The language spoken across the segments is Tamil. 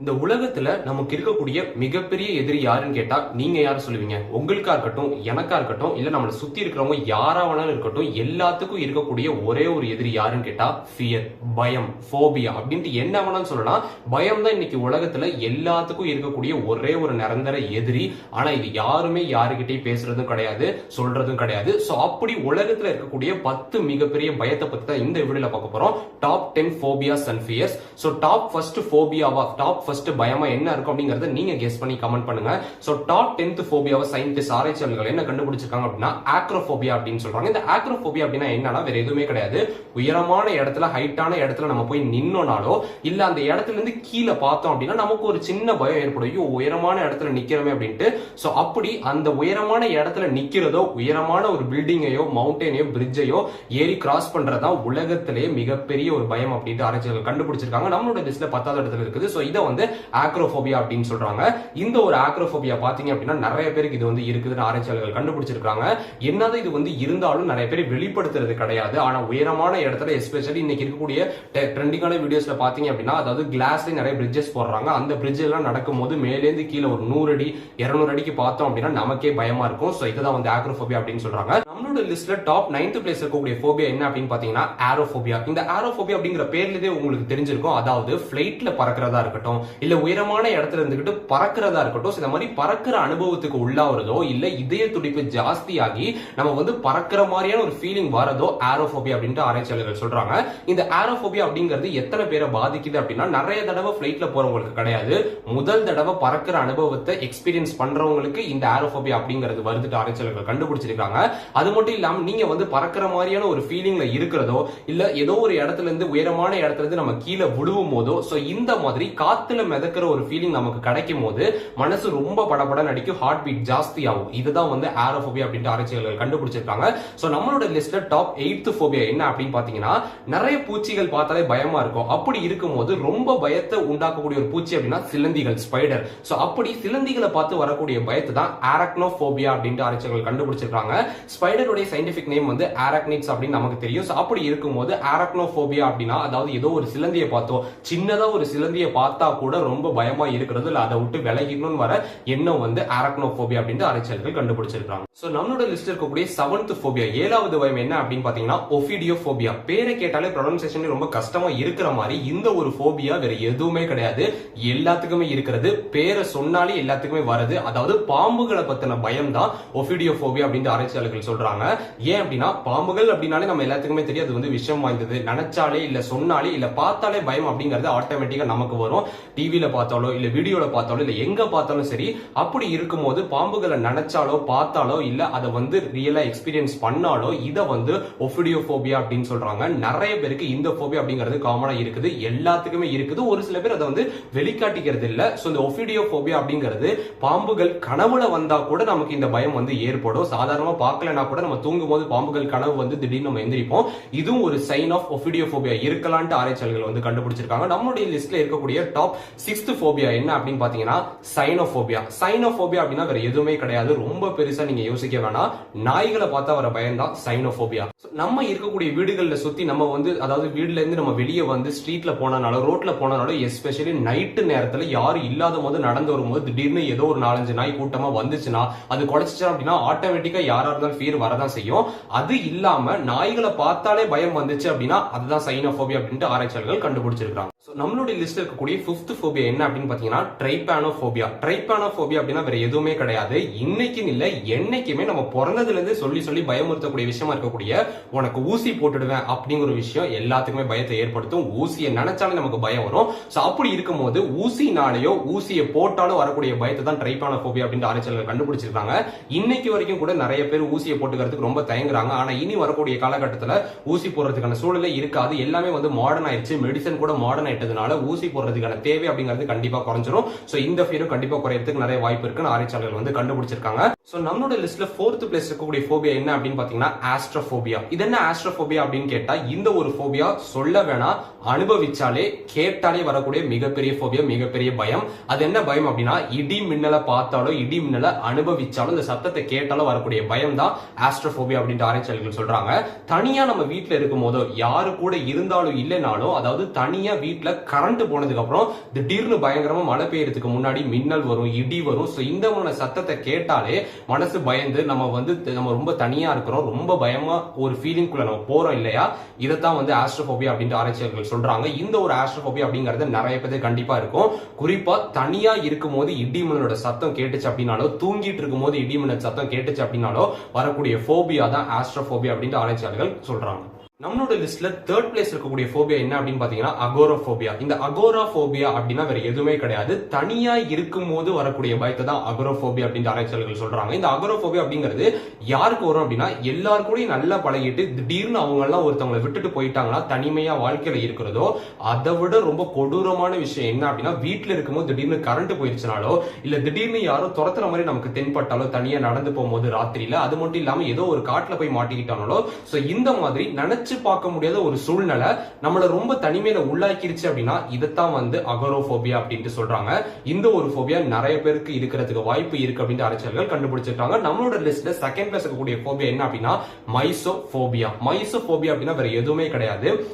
இந்த உலகத்துல நமக்கு இருக்கக்கூடிய மிகப்பெரிய எதிரி யாருன்னு கேட்டா நீங்க யாரு சொல்லுவீங்க? உங்களுக்கா இருக்கட்டும், எனக்கா இருக்கட்டும், இல்ல நம்மளை சுத்தி இருக்கிறவங்க யாரா வேணாலும் இருக்கட்டும், எல்லாத்துக்கும் இருக்கக்கூடிய ஒரே ஒரு எதிரி யாருன்னு கேட்டா ஃபியர், பயம், போபியா அப்படின்ட்டு என்ன வேணாலும் சொல்லலாம். பயம் தான் இன்னைக்கு உலகத்துல எல்லாத்துக்கும் இருக்கக்கூடிய ஒரே ஒரு நிரந்தர எதிரி. ஆனா இது யாருமே யாருகிட்டயும் பேசுறதும் கிடையாது, சொல்றதும் கிடையாது. சோ அப்படி உலகத்துல இருக்கக்கூடிய 10 மிகப்பெரிய பயத்தை பத்தி தான் இந்த வீடியோல பார்க்க போறோம். Top 10 phobias and fears. So top first போபியாவா, டாப் ஃபர்ஸ்ட் பயமா என்ன இருக்கும் அப்படிங்கறத நீங்க கெஸ் பண்ணி கமெண்ட் பண்ணுங்க. சோ டாப் 10th போபியாவை சயின்டிஸ்ட் ஆராய்ச்சியாளர்கள் என்ன கண்டுபிடிச்சிருக்காங்க அப்படின்னா ஆக்ரோபோபியா அப்படின்னு சொல்றாங்க. இந்த ஆக்ரோபோபியா அப்படின்னா என்னன்னா வேற எதுவுமே கிடையாது. உயரமான இடத்துல, ஹைட்டான இடத்துல நம்ம போய் நின்னோனாலோ இல்ல அந்த இடத்துல இருந்து கீழே பார்த்தோம் அப்படின்னா நமக்கு ஒரு சின்ன பயம் ஏற்படும். ஐயோ உயரமான இடத்துல நிக்கிறோமே அப்படின்ட்டு. சோ அப்படி அந்த உயரமான இடத்துல நிக்கிறதோ, உயரமான ஒரு பில்டிங்கையோ, மவுண்டனையோ, பிரிட்ஜையோ ஏறி கிராஸ் பண்றதா உலகத்திலேயே மிகப்பெரிய ஒரு பயம் அப்படின்ட்டு ஆராய்ச்சியாளர்கள் கண்டுபிடிச்சிருக்காங்க. நம்மளோட லிஸ்ட்ல 10வது இடத்துல இருக்குது. சோ இதை வந்து ஆக்ரோபோபியா அப்படின்னு சொல்றாங்க. இந்த ஒரு ஆக்ரோபோபியா பாத்தீங்க அப்படின்னா நிறைய பேருக்கு இது வந்து இருக்குதுன்னு ஆராய்ச்சியாளர்கள் கண்டுபிடிச்சிருக்காங்க. என்னதான் இது வந்து இருந்தாலும் நிறைய பேர் வெளிப்படுத்துறது கிடையாது. ஆனா உயரமான இடத்துல எஸ்பெஷலி இன்னைக்கு இருக்கக்கூடிய ட்ரெண்டிங்கான வீடியோஸ்ல பாத்தீங்க அப்படின்னா, அதாவது கிளாஸ்ல நிறைய பிரிட்ஜஸ் போடுறாங்க. அந்த பிரிட்ஜ் எல்லாம் நடக்கும் போது மேலேந்து கீழே ஒரு 100 அடி 200 அடிக்கு பார்த்தோம் அப்படின்னா நமக்கே பயமா இருக்கும். சோ இதுதான் வந்து ஆக்ரோபோபியா அப்படின்னு சொல்றாங்க. நம்மளோட லிஸ்ட்ல டாப் 9th பிளேஸ் இருக்கக்கூடிய போபியா என்ன அப்படின்னு பாத்தீங்கன்னா ஏரோபோபியா. இந்த ஏரோபோபியா அப்படிங்கிற பேர்லயே உங்களுக்கு தெரிஞ்சிருக்கும். அதாவது பிளைட்ல பறக்கிறதா இருக்கட்டும், இல்ல உயரமான இடத்துல இருந்துகிட்டு பறக்கிறதா இருக்கட்டும், இந்த மாதிரி பறக்கிற அனுபவத்துக்கு உள்ளாவதோ இல்ல இதய துடிப்பு ஜாஸ்தியாகி நம்ம வந்து பறக்கிற மாதிரியான ஒரு ஃபீலிங் வரதோ ஏரோபோபியா அப்படின்ட்டு ஆராய்ச்சியாளர்கள் சொல்றாங்க. இந்த ஏரோபோபியா அப்படிங்கிறது எத்தனை பேரை பாதிக்குது அப்படின்னா, நிறைய தடவை பிளைட்ல போறவங்களுக்கு கிடையாது, முதல் தடவை பறக்கிற அனுபவத்தை எக்ஸ்பீரியன்ஸ் பண்றவங்களுக்கு இந்த ஏரோபோபியா அப்படிங்கிறது வருதுட்டு ஆராய்ச்சியாளர்கள் கண்டுபிடிச்சிருக்காங்க. அது மட்டும் இல்லாம நீங்க வந்து பறக்கிற மாதிரியான ஒரு ஃபீலிங்ல இருக்கிறதோ இல்ல ஏதோ ஒரு இடத்துல இருந்து உயரமான இடத்துல இருந்து நம்ம கீழே விழுவும் போதோ, சோ இந்த மாதிரி காத்துல மிதக்கிற ஒரு ஃபீலிங் நமக்கு கிடைக்கும் போது மனசு ரொம்ப படபட நடிக்கும், ஹார்ட் பீட் ஜாஸ்தி ஆகும். இதுதான் வந்து ஏரோபோபியா அப்படின்ட்டு ஆராய்ச்சியாளர்கள் கண்டுபிடிச்சிருக்காங்க. சோ நம்மளோட லிஸ்ட்ல டாப் 8th போபியா என்ன அப்படின்னு பாத்தீங்கன்னா, நிறைய பூச்சிகள் பார்த்தாலே பயமா இருக்கும். அப்படி இருக்கும்போது ரொம்ப பயத்தை உண்டாக்கக்கூடிய ஒரு பூச்சி அப்படின்னா சிலந்திகள், ஸ்பைடர். சோ அப்படி சிலந்திகளை பார்த்து வரக்கூடிய பயத்தை தான் ஆரக்னோபோபியா அப்படின்ட்டு ஆராய்ச்சியாளர்கள் கண்டுபிடிச்சிருக்காங்க. ஸ்பைடருடைய சயின்டிபிக் நேம் வந்து ஆரக்னிட்ஸ் அப்படின்னு நமக்கு தெரியும். சோ அப்படி இருக்கும்போது ஆரக்னோபோபியா அப்படின்னா, அதாவது ஏதோ ஒரு சிலந்தியை பார்த்தோம், சின்னதா ஒரு சிலந்தியை பார்த்தா கூட ரொம்ப பயமா இருக்கிறது, இல்ல அதை விட்டு விலகிக்கணும்னு வர எண்ணம் வந்து ஆரக்னோபோபியா அப்படின்னு ஆராய்ச்சியாளர்கள் கண்டுபிடிச்சிருக்காங்க. சோ நம்மளோட லிஸ்ட் இருக்கக்கூடிய 7th போபியா, 7வது பயம் என்ன அப்படின்னு பாத்தீங்கன்னா ஒஃபிடியோபோபியா. பேரை கேட்டாலே ப்ரொனன்சியேஷன் ரொம்ப கஷ்டமா இருக்கிற மாதிரி இந்த ஒரு போபியா வேற எதுவுமே கிடையாது, எல்லாத்துக்குமே இருக்கிறது. பேரை சொன்னாலே எல்லாத்துக்குமே வருது. அதாவது பாம்புகளை பத்தின பயம் தான் ஒஃபிடியோபோபியா அப்படின்னு ஆராய்ச்சியாளர்கள் சொல்றாங்க. ஏன் அப்படின்னா பாம்புகள் அப்படின்னாலே நம்ம எல்லாத்துக்குமே தெரியும் அது வந்து விஷம் வாய்ந்தது. நினைச்சாலே இல்ல சொன்னாலே இல்ல பார்த்தாலே பயம் அப்படிங்கிறது ஆட்டோமேட்டிக்கா நமக்கு வரும். டிவில பார்த்தாலோ இல்ல வீடியோல பார்த்தாலோ இல்ல எங்க பார்த்தாலும் சரி. அப்படி இருக்கும்போது பாம்புகளை நினைச்சாலோ பார்த்தாலோ இல்ல அதை வந்து ரியலா எக்ஸ்பீரியன்ஸ் பண்ணாலோ இதை வந்து ஒஃபிடியோபோபியா அப்படின்னு சொல்றாங்க. நிறைய பேருக்கு இந்த போபியா அப்படிங்கிறது காமனா இருக்குது, எல்லாத்துக்குமே இருக்குது. ஒரு சில பேர் அதை வந்து வெளிக்காட்டிக்கிறது இல்ல. சோ இந்த ஒஃபிடியோபோபியா அப்படிங்கிறது பாம்புகள் கனவுல வந்தா கூட நமக்கு இந்த பயம் வந்து ஏற்படும். சாதாரணமா பார்க்கலனா கூட நம்ம தூங்கும் போது பாம்புகள் கனவு வந்து திடீர்னு நம்ம எந்திரிப்போம். இதுவும் ஒரு சைன் ஆஃப் ஒஃபிடியோபோபியா இருக்கலாம்னு ஆராய்ச்சியாளர்கள் வந்து கண்டுபிடிச்சிருக்காங்க. நம்மளுடைய லிஸ்ட்ல இருக்கக்கூடிய டாப் 6th போபியா என்ன அப்படின்னு பாத்தீங்கன்னா சைனோபோபியா. சைனோபோபியா அப்படின்னா வேற எதுவுமே கிடையாது, ரொம்ப பெருசா நீங்க யோசிக்க வேணாம். நாய்களை பார்த்தா வர பயம் தான் சைனோபோபியா. நம்ம இருக்கக்கூடிய வீடுகள்ல சுத்தி நம்ம வந்து, அதாவது வீடுல இருந்து நம்ம வெளியே வந்து ஸ்ட்ரீட்ல போனாலும் ரோட்ல போனாலும் எஸ்பெஷலி நைட்டு நேரத்துல யாரும் இல்லாத போது நடந்து வரும்போது திடீர்னு ஏதோ ஒரு 4-5 நாய் கூட்டமா வந்துச்சுன்னா அது குறைச்சிச்சா அப்படின்னா ஆட்டோமேட்டிக்கா யாரா இருந்தாலும் ஃபீர் வரதான் செய்யும். அது இல்லாம நாய்களை பார்த்தாலே பயம் வந்துச்சு அப்படின்னா அதுதான் சைனோபோபியா அப்படின்ட்டு ஆராய்ச்சியாளர்கள் கண்டுபிடிச்சிருக்காங்க. நம்மளுடைய லிஸ்ட் இருக்கக்கூடிய 5th போபியா என்ன அப்படின்னு பாத்தீங்கன்னா ட்ரைபானோபோபியா. ட்ரைபானோபோபியா அப்படின்னா வேற எதுவுமே கிடையாது, இன்னைக்குன்னு இல்ல என்னைக்குமே நம்ம பிறந்ததுல இருந்து சொல்லி சொல்லி பயமுறுத்தக்கூடிய விஷயமா இருக்கக்கூடிய உனக்கு ஊசி போட்டுடுவேன் அப்படிங்கிற விஷயம் எல்லாத்துக்குமே பயத்தை ஏற்படுத்தும். ஊசியை நினைச்சாலே நமக்கு பயம் வரும். சோ அப்படி இருக்கும் போது ஊசினாலேயோ ஊசியை போட்டாலும் வரக்கூடிய பயத்தை தான் ட்ரைபானோபோபியா அப்படின்னு ஆராய்ச்சியாளர்கள் கண்டுபிடிச்சிருக்காங்க. இன்னைக்கு வரைக்கும் கூட நிறைய பேர் ஊசியை போட்டுக்கிறதுக்கு ரொம்ப தயங்குறாங்க. ஆனா இனி வரக்கூடிய காலகட்டத்துல ஊசி போடுறதுக்கான சூழலே இருக்காது. எல்லாமே வந்து மாடர்ன் ஆயிடுச்சு, மெடிசன் கூட மாடர்ன் ஆயிட்டதுனால ஊசி போடுறதுக்கான தேவை அப்படிங்கிறது கண்டிப்பா குறைஞ்சிரும். சோ இந்த ஃபீரும் கண்டிப்பா குறையறதுக்கு நிறைய வாய்ப்பு இருக்குன்னு ஆராய்ச்சியாளர்கள் வந்து கண்டுபிடிச்சிருக்காங்க. சோ நம்மளோட லிஸ்ட்ல 4th பிளேஸ் இருக்கக்கூடிய போபியா என்ன அப்படின்னு பாத்தீங்கன்னா ஆஸ்ட்ரோபோபியா. இது என்ன ஆஸ்ட்ரோபோபியா அப்படின்னு கேட்டா, இந்த ஒரு போபியா சொல்ல வேணாம், அனுபவிச்சாலே கேட்டாலே வரக்கூடிய மிகப்பெரிய போபியா, மிகப்பெரிய பயம். அது என்ன பயம் அப்படின்னா, இடி மின்னலை பார்த்தாலோ இடி மின்னலை அனுபவிச்சாலும் இந்த சத்தத்தை கேட்டாலும் வரக்கூடிய பயம் தான் ஆஸ்ட்ரோபோபியா அப்படின்ட்டு ஆராய்ச்சியாளர்கள் சொல்றாங்க. தனியா நம்ம வீட்டுல இருக்கும் போதோ யாரு கூட இருந்தாலும் இல்லைனாலும், அதாவது தனியா வீட்டுல வீட்டுல கரண்ட் போனதுக்கு அப்புறம் திடீர்னு பயங்கரமா மழை பெய்யறதுக்கு முன்னாடி மின்னல் வரும், இடி வரும். சோ இந்த மாதிரி சத்தத்தை கேட்டாலே மனசு பயந்து நம்ம ரொம்ப தனியா இருக்கிறோம், ரொம்ப பயமா ஒரு ஃபீலிங் குள்ள நம்ம போறோம் இல்லையா? இதைத்தான் ஆஸ்ட்ரோபோபியா அப்படின்ற ஆராய்ச்சியாளர்கள் சொல்றாங்க. இந்த ஒரு ஆஸ்ட்ரோபோபியா அப்படிங்கறது நிறைய பேருக்கு கண்டிப்பா இருக்கும். குறிப்பா தனியா இருக்கும் போது இடி மின்னலோட சத்தம் கேட்டுச்சு அப்படின்னாலோ, தூங்கிட்டு இருக்கும் போது இடி மின்னல் சத்தம் கேட்டுச்சு அப்படின்னாலோ வரக்கூடிய போபியா தான் ஆஸ்ட்ரோபோபியா அப்படின்ற ஆராய்ச்சியாளர்கள் சொல்றாங்க. நம்மளோட லிஸ்ட்ல தேர்ட் பிளேஸ் இருக்கக்கூடிய போபியா என்ன அப்படின்னு பாத்தீங்கன்னா அகோராபோபியா. இந்த அகோராபோபியா அப்படின்னா வேற எதுவுமே கிடையாது, தனியா இருக்கும் போது வரக்கூடிய பயத்தை தான் அகோராபோபியா அப்படின்ற ஆராய்ச்சியாளர்கள் சொல்றாங்க. இந்த அகோராபோபியா அப்படிங்கிறது யாருக்கு வரும் அப்படின்னா, எல்லாருக்கூடயும் நல்லா பழகிட்டு திடீர்னு அவங்க எல்லாம் ஒருத்தவங்களை விட்டுட்டு போயிட்டாங்கன்னா தனிமையா வாழ்க்கையில இருக்கிறதோ, அதை விட ரொம்ப கொடூரமான விஷயம் என்ன அப்படின்னா, வீட்டுல இருக்கும்போது திடீர்னு கரண்ட் போயிருச்சுனாலோ, இல்ல திடீர்னு யாரோ துரத்துற மாதிரி நமக்கு தென்பட்டாலோ, தனியா நடந்து போகும்போது ராத்திரியில, அது மட்டும் இல்லாம ஏதோ ஒரு காட்டுல போய் மாட்டிக்கிட்டாங்களோ, சோ இந்த மாதிரி நினைச்சு பார்க்க முடியாத ஒரு சூழ்நிலை நம்மள ரொம்ப தனிமையில உள்ளாக்கிருச்சு அப்படின்னா இதைத்தான் அகோராபோபியா அப்படின்ட்டு சொல்றாங்க. இந்த ஒரு போபியா நிறைய பேருக்கு இருக்கிறதுக்கு வாய்ப்பு இருக்கு அப்படின்னு ஆராய்ச்சியாளர்கள் கண்டுபிடிச்சிருக்காங்க. நம்மளோட லிஸ்ட்ல செகண்ட் பிளேஸ் இருக்கக்கூடிய போபியா என்ன அப்படின்னா மைசோபோபியா. மைசோபோபியா அப்படின்னா வேற எதுவுமே கிடையாது,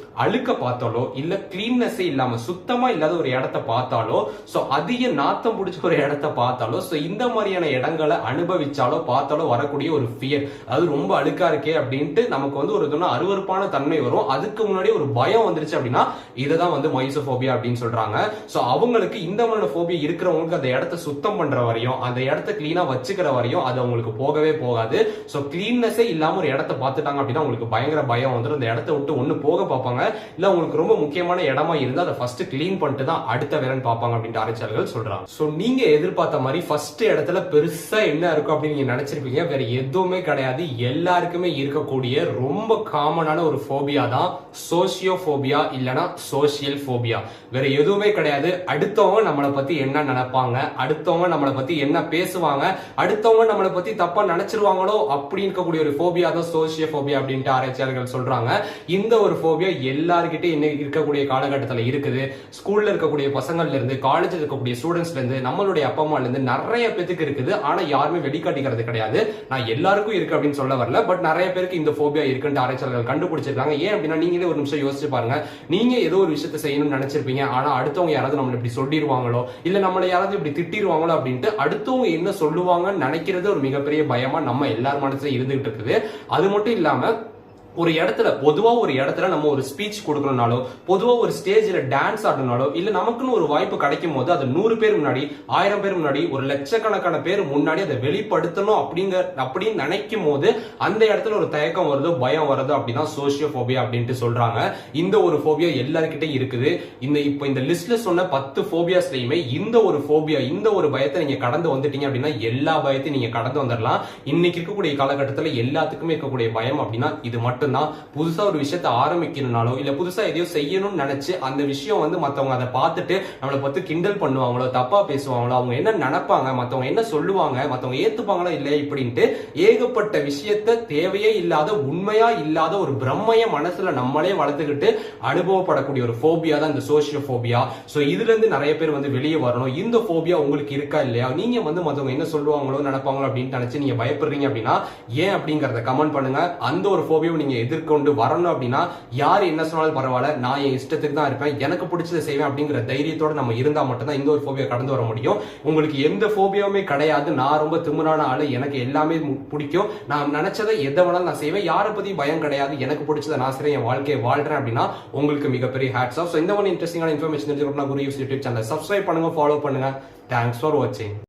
அழுக்க பார்த்தாலோ இல்ல கிளீன்னஸே இல்லாம சுத்தமா இல்லாத ஒரு இடத்தை பார்த்தாலோ, சோ அதிக நாத்தம் பிடிச்ச ஒரு இடத்தை பார்த்தாலோ, சோ இந்த மாதிரியான இடங்களை அனுபவிச்சாலோ பார்த்தாலோ வரக்கூடிய ஒரு ஃபியர், அது ரொம்ப அழுக்கா இருக்கே அப்படின்ட்டு நமக்கு ஒரு அருவருப்பான தன்மை வரும். அதுக்கு முன்னாடி ஒரு பயம் வந்துருச்சு அப்படின்னா இததான் மைசோபோபியா அப்படின்னு சொல்றாங்க. சோ அவங்களுக்கு இந்த மாதிரி போபியா இருக்கிறவங்களுக்கு அந்த இடத்தை சுத்தம் பண்ற வரையும், அந்த இடத்தை கிளீனா வச்சுக்கிற வரையும் அது அவங்களுக்கு போகவே போகாது. சோ கிளீன்னஸே இல்லாம ஒரு இடத்தை பார்த்துட்டாங்க அப்படின்னா உங்களுக்கு பயங்கர பயம் வந்துடும். அந்த இடத்தை விட்டு ஒண்ணு போக பார்ப்பாங்க, இல்ல உங்களுக்கு ரொம்ப முக்கியமான இடமா இருந்தா அதை ஃபர்ஸ்ட் கிளீன் பண்ணிட்டு தான் அடுத்த வேலைன்னு பார்ப்பாங்க அப்படின்னு ஆராய்ச்சியாளர்கள் சொல்றாங்க. சோ நீங்க எதிர்பார்த்த மாதிரி ஃபர்ஸ்ட் இடத்துல பெருசா என்ன இருக்கும் அப்படின்னு நீங்க நினைச்சிருப்பீங்க, வேற எதுவுமே கிடையாது. எல்லாருக்குமே இருக்கக்கூடிய ரொம்ப காமனான ஒரு போபியா தான் சோசியோபோபியா இல்லனா சோசியல் போபியா. வேற எதுவுமே கிடையாது. அடுத்தவங்க நம்மளை பத்தி என்ன நினைப்பாங்க, அடுத்தவங்க நம்மளை பத்தி என்ன பேசுவாங்க, அடுத்தவங்க நம்மளை பத்தி தப்பா நினைச்சிருவாங்களோ அப்படி இருக்கக்கூடிய ஒரு போபியா தான் சோசியோபோபியா அப்படின்ட்டு ஆராய்ச்சியாளர்கள் சொல்றாங்க. இந்த ஒரு போபியா எல்லார்கிட்ட இன்னைக்கு இருக்கக்கூடிய காலகட்டத்தில் இருக்குது. ஸ்கூல்ல இருக்கக்கூடிய பசங்கள்ல இருந்து, காலேஜ்ல இருக்கக்கூடிய ஸ்டூடெண்ட்ஸ்ல இருந்து, நம்மளுடைய அப்பா அம்மால இருந்து நிறைய பேருக்கு இருக்குது. ஆனா யாருமே வெளிக்காட்டிக்கிறது கிடையாது. நான் எல்லாருக்கும் இருக்கு அப்படின்னு சொல்ல வரல, பட் நிறைய பேருக்கு இந்த போபியா இருக்குன்னு ஆராய்ச்சியாளர்கள் கண்டுபிடிச்சிருக்காங்க. ஏன் அப்படின்னா நீங்களே ஒரு நிமிஷம் யோசிச்சு பாருங்க, நீங்க ஏதோ ஒரு விஷயத்தை செய்யணும்னு நினைச்சிருப்பீங்க, ஆனா அடுத்தவங்க யாராவது நம்மள இப்படி சொல்லிடுவாங்களோ இல்ல நம்மள யாராவது இப்படி திட்டிடுவாங்களோ அப்படின்ட்டு அடுத்தவங்க என்ன சொல்லுவாங்கன்னு நினைக்கிறது ஒரு மிகப்பெரிய பயமா நம்ம எல்லார் மனசுல இருந்துகிட்டு இருக்குது. அது மட்டும் இல்லாம ஒரு இடத்துல நம்ம ஒரு ஸ்பீச் கொடுக்கணும்னாலோ, பொதுவா ஒரு ஸ்டேஜ்ல டான்ஸ் ஆடணும்னாலோ, இல்ல நமக்குன்னு ஒரு வாய்ப்பு கிடைக்கும் போது அது 100 பேர் முன்னாடி, 1000 பேர் முன்னாடி, ஒரு லட்சக்கணக்கான பேர் முன்னாடி அதை வெளிப்படுத்தணும் அப்படின்னு நினைக்கும் போது அந்த இடத்துல ஒரு தயக்கம் வருதோ, பயம் வருதோ அப்படின்னா சோசியோபோபியா அப்படின்ட்டு சொல்றாங்க. இந்த ஒரு போபியா எல்லார்கிட்டயும் இருக்குது. இப்ப இந்த லிஸ்ட்ல சொன்ன 10 போபியாஸ்லயுமே இந்த ஒரு போபியா, இந்த ஒரு பயத்தை நீங்க கடந்து வந்துட்டீங்க அப்படின்னா எல்லா பயத்தையும் நீங்க கடந்து வந்துடலாம். இன்னைக்கு இருக்கக்கூடிய காலகட்டத்தில் எல்லாத்துக்குமே இருக்கக்கூடிய பயம் அப்படின்னா இது மட்டும். புதுசா ஒரு விஷயத்தை ஆரம்பிக்கணும்னாலோ இல்ல புதுசா எதையோ செய்யணும்னு நினைச்சு அந்த விஷயம் மத்தவங்க அதை பார்த்துட்டு நம்மளை பத்தி கிண்டல் பண்ணுவாங்களோ, தப்பா பேசுவாங்களோ, அவங்க என்ன நினைப்பாங்க, மத்தவங்க என்ன சொல்லுவாங்க, மத்தவங்க ஏத்துப்பாங்களா இல்லையா இப்படின்ட்டு ஏகப்பட்ட விஷயத்த தேவையே இல்லாத, உண்மையா இல்லாத ஒரு பிரம்மைய மனசுல நம்மளே வளர்த்துக்கிட்டு அனுபவப்படக்கூடிய ஒரு போபியா தான் இந்த சோசியோபோபியா. சோ இதுல இருந்து நிறைய பேர் வெளியே வரணும். இந்த போபியா உங்களுக்கு இருக்கா இல்லையா, நீங்க மத்தவங்க என்ன சொல்லுவாங்களோ நினைப்பாங்களோ அப்படின்னு நினைச்சு நீங்க பயப்படுறீங்க அப்படின்னா ஏன் அப்படிங்கறத கமெண்ட் பண்ணுங்க. அந்த ஒரு போபியா நீங்க எதிர்கொண்டு வரணும் அப்படின்னா யார் என்ன சொன்னாலும் பரவாயில்ல, நான் என் இஷ்டத்துக்கு தான் இருப்பேன், எனக்கு பிடிச்சதை செய்வேன் அப்படிங்கிற தைரியத்தோட நம்ம இருந்தா மட்டும்தான் இந்த ஒரு போபியா கடந்து வர முடியும். உங்களுக்கு எந்த போபியாவுமே கிடையாது, நான் ரொம்ப திமிரான ஆளு, எனக்கு எல்லாமே பிடிக்கும், நான் நினைச்சதை எதை வேணாலும் நான் செய்வேன், யாரை பத்தி பயம் கிடையாது, எனக்கு பிடிச்சதை நான் செய்றேன், என் வாழ்க்கையை வாழ்றேன் அப்படின்னா உங்களுக்கு மிகப்பெரிய ஹேட்ஸ் ஆஃப். இந்த மாதிரி இன்ட்ரெஸ்டிங்கான இன்ஃபர்மேஷன் தெரிஞ்சுக்கணும்னா குரு யூடியூப் சேனல் சப்ஸ்கிரைப் பண்ணுங்க, ஃபாலோ பண்ணுங்க. தேங்க்ஸ் ஃபார் வாட்சிங்.